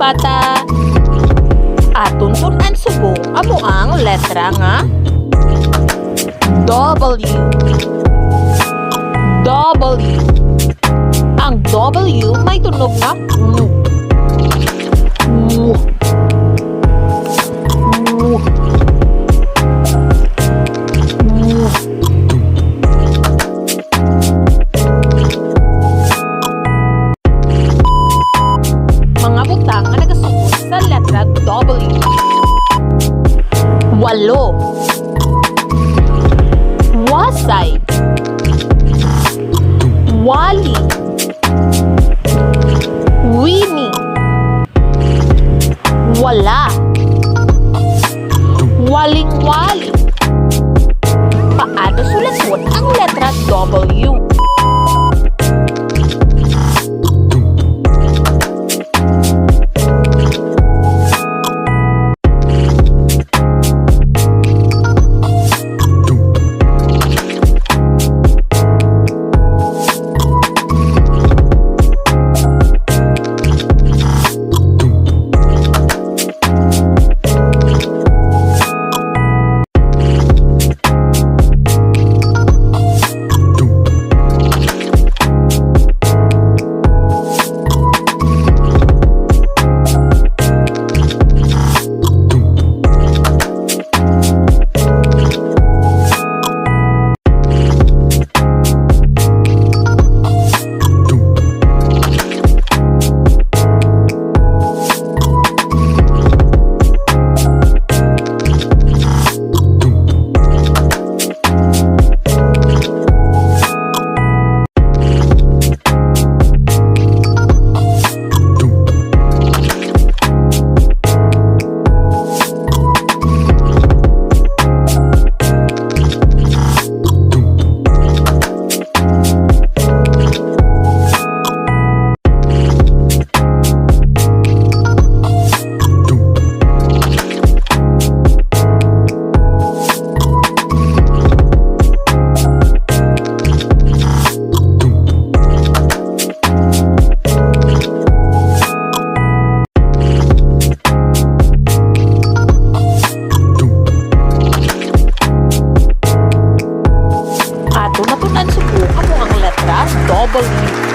bata. Aton tunan subong amo ang letra nga W. W. Ang W may tunog na W. W. W. W. Mga butang nga nagasugod sa letra W. Walo. Wasay. Wali. Winnie. Wala. Waling-wali. Paano sulatot ang letra W? Ato na tunan subong amo ang letra W.